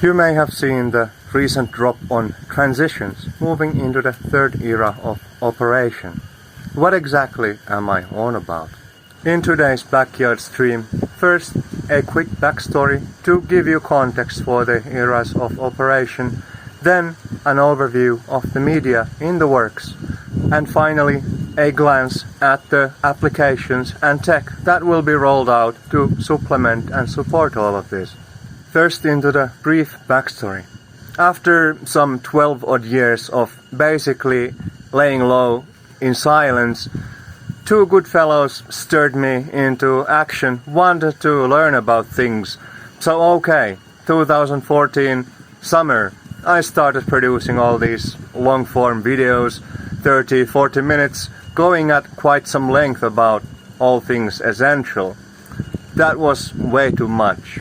You may have seen the recent drop on transitions, moving into the third era of operation. What exactly am I on about? In today's backyard stream, first a quick backstory to give you context for the eras of operation, then an overview of the media in the works, and finally a glance at the applications and tech that will be rolled out to supplement and support all of this. First into the brief backstory. After some 12 odd years of basically laying low in silence, two good fellows stirred me into action, wanted to learn about things. So okay, 2014 summer, I started producing all these long form videos, 30-40 minutes, going at quite some length about all things essential. That was way too much.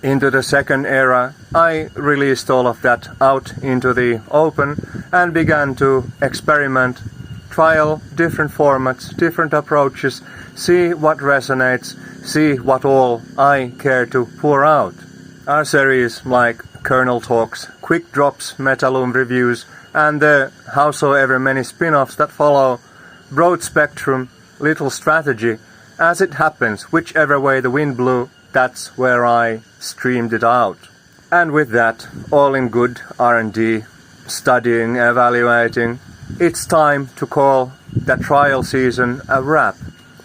Into the second era, I released all of that out into the open and began to experiment, trial different formats, different approaches, see what resonates, see what all I care to pour out. Our series like Kernel Talks, Quick Drops, Metaloom Reviews, and the howsoever many spin-offs that follow, broad spectrum, little strategy, as it happens, whichever way the wind blew, that's where I streamed it out. And with that, all in good R&D, studying, evaluating, it's time to call the trial season a wrap,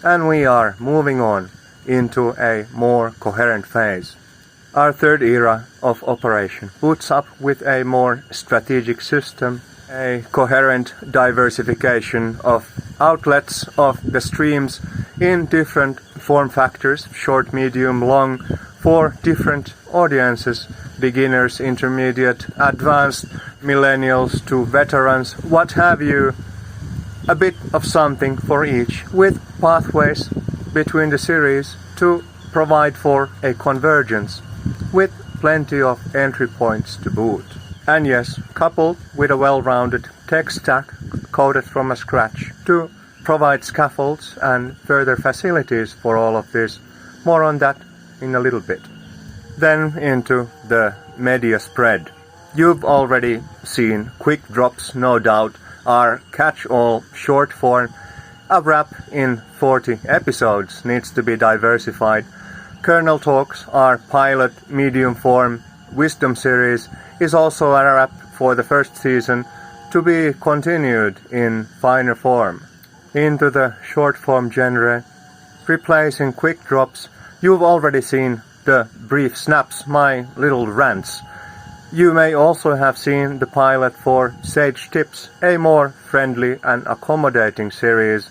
and we are moving on into a more coherent phase. Our third era of operation boots up with a more strategic system, a coherent diversification of outlets of the streams in different form factors, short, medium, long, for different audiences, beginners, intermediate, advanced, millennials to veterans, what have you, a bit of something for each, with pathways between the series to provide for a convergence, with plenty of entry points to boot. And yes, coupled with a well-rounded tech stack coded from scratch to provide scaffolds and further facilities for all of this. More on that in a little bit. Then into the media spread. You've already seen Quick Drops, no doubt, our catch-all short form. A wrap in 40 episodes needs to be diversified. Kernel Talks, our pilot medium form wisdom series, is also a wrap for the first season, to be continued in finer form. Into the short form genre, replacing Quick Drops, you've already seen the brief snaps, my little rants. You may also have seen the pilot for Sage Tips, a more friendly and accommodating series.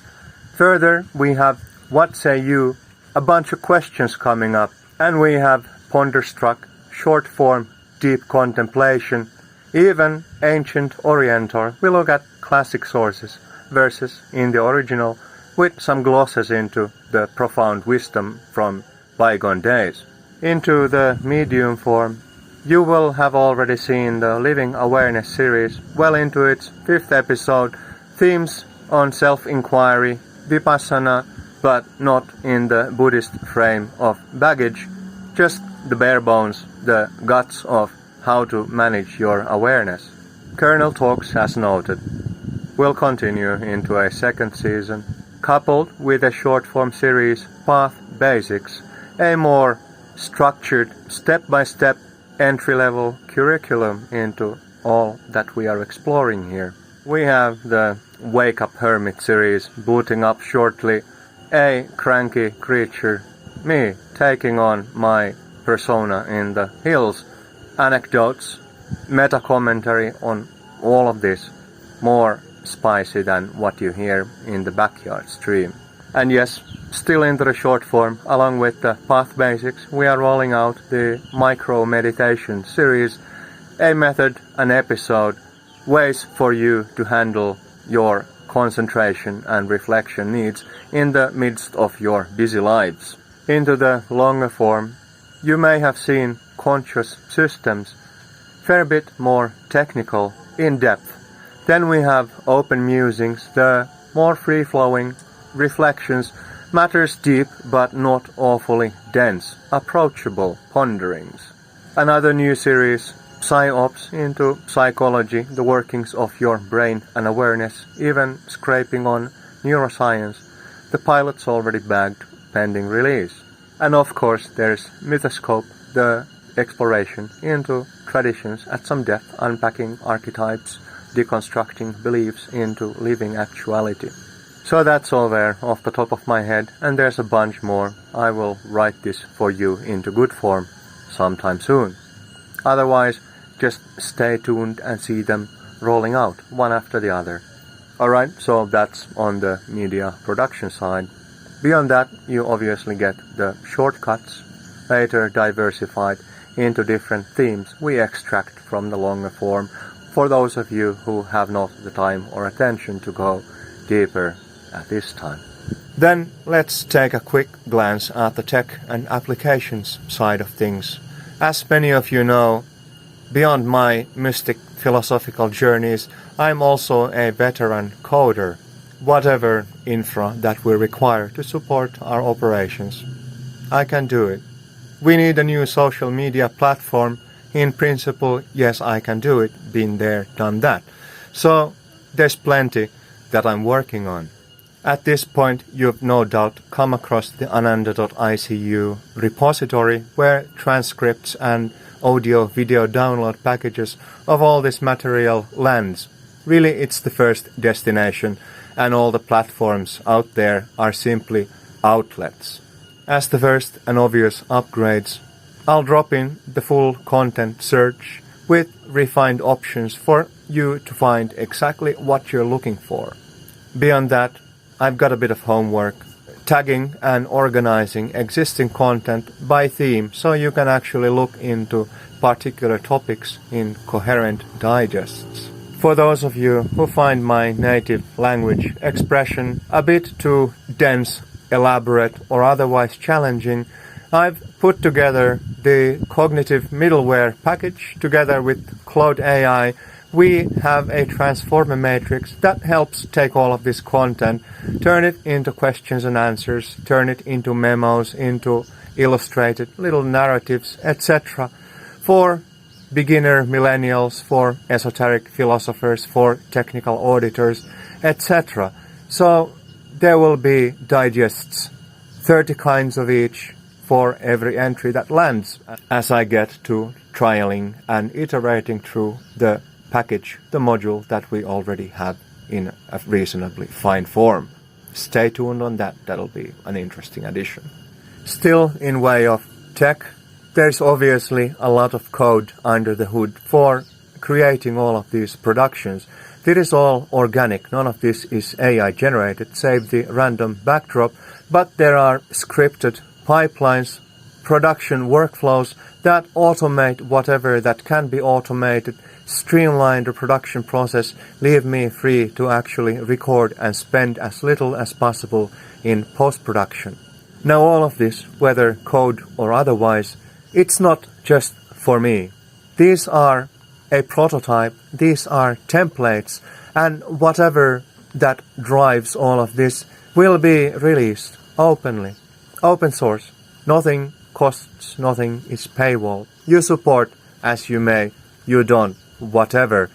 Further, we have What Say You, a bunch of questions coming up, and we have Ponderstruck, short form, deep contemplation. Even Ancient Oriental, we look at classic sources versus in the original, with some glosses into the profound wisdom from bygone days. Into the medium form, you will have already seen the Living Awareness series, well into its 5th episode, themes on self-inquiry, vipassana, but not in the Buddhist frame of baggage, just the bare bones, the guts of how to manage your awareness. Kernel Talks, as noted, will continue into a second season, coupled with a short-form series, Path Basics, a more structured, step-by-step, entry-level curriculum into all that we are exploring here. We have the Wake Up Hermit series booting up shortly, a cranky creature, me taking on my persona in the hills, anecdotes, meta-commentary on all of this, more spicy than what you hear in the backyard stream. And yes, still into the short form, along with the Path Basics, we are rolling out the Micro Meditation series, a method, an episode, ways for you to handle your concentration and reflection needs in the midst of your busy lives. Into the longer form, you may have seen Conscious Systems, fair bit more technical, in depth. Then we have Open Musings, the more free-flowing reflections, matters deep but not awfully dense, approachable ponderings. Another new series, PsyOps, into psychology, the workings of your brain and awareness, even scraping on neuroscience. The pilot's already bagged, pending release. And of course there's Mythoscope, the exploration into traditions at some depth, unpacking archetypes, deconstructing beliefs into living actuality. So that's all there off the top of my head, and there's a bunch more. I will write this for you into good form sometime soon. Otherwise, just stay tuned and see them rolling out one after the other. Alright, so that's on the media production side. Beyond that, you obviously get the shortcuts, later diversified into different themes we extract from the longer form for those of you who have not the time or attention to go deeper at this time. Then let's take a quick glance at the tech and applications side of things. As many of you know, beyond my mystic philosophical journeys, I'm also a veteran coder, whatever infra that we require to support our operations. I can do it. We need a new social media platform. In principle, yes, I can do it. Been there, done that. So there's plenty that I'm working on. At this point, you've no doubt come across the Ananda.icu repository where transcripts and audio-video download packages of all this material lands. Really, it's the first destination, and all the platforms out there are simply outlets. As the first and obvious upgrades, I'll drop in the full content search with refined options for you to find exactly what you're looking for. Beyond that, I've got a bit of homework, tagging and organizing existing content by theme so you can actually look into particular topics in coherent digests. For those of you who find my native language expression a bit too dense, elaborate or otherwise challenging, I've put together the cognitive middleware package together with Cloud AI. We have a transformer matrix that helps take all of this content, turn it into questions and answers, turn it into memos, into illustrated little narratives, etc. for beginner millennials, for esoteric philosophers, for technical auditors, etc. So there will be digests, 30 kinds of each for every entry that lands as I get to trialing and iterating through the package, the module that we already have in a reasonably fine form. Stay tuned on that, that'll be an interesting addition. Still in way of tech, there's obviously a lot of code under the hood for creating all of these productions. This is all organic, none of this is AI generated, save the random backdrop, but there are scripted pipelines, production workflows that automate whatever that can be automated, streamline the production process, leave me free to actually record and spend as little as possible in post-production. Now all of this, whether code or otherwise, it's not just for me. These are a prototype, these are templates, and whatever that drives all of this will be released openly. Open source. Nothing costs, nothing is paywall. You support as you may, you don't, whatever.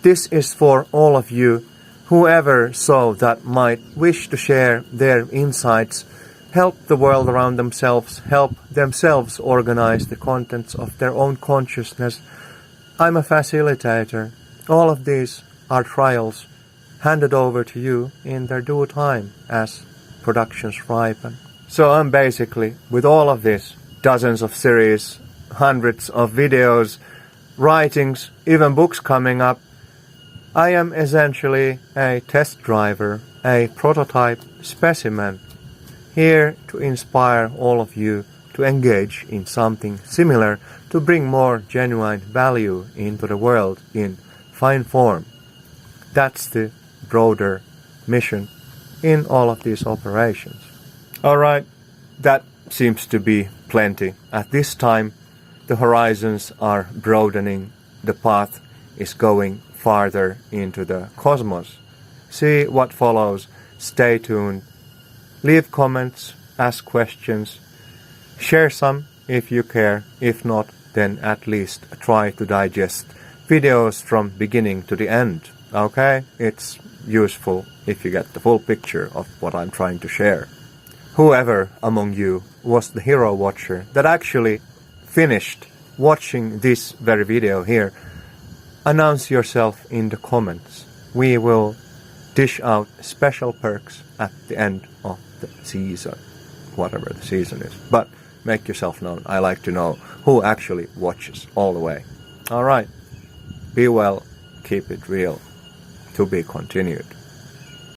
This is for all of you, whoever so that might wish to share their insights, help the world around themselves, help themselves organize the contents of their own consciousness. I'm a facilitator. All of these are trials handed over to you in their due time as productions ripen. So I'm basically, with all of this, dozens of series, hundreds of videos, writings, even books coming up, I am essentially a test driver, a prototype specimen, here to inspire all of you to engage in something similar, to bring more genuine value into the world in fine form. That's the broader mission in all of these operations. Alright, that seems to be plenty. At this time, the horizons are broadening, the path is going farther into the cosmos. See what follows, stay tuned, leave comments, ask questions, share some if you care, if not, then at least try to digest videos from beginning to the end. Okay? It's useful if you get the full picture of what I'm trying to share. Whoever among you was the hero watcher that actually finished watching this very video here, announce yourself in the comments. We will dish out special perks at the end of the season, whatever the season is. But make yourself known. I like to know who actually watches all the way. Alright, be well, keep it real. To be continued.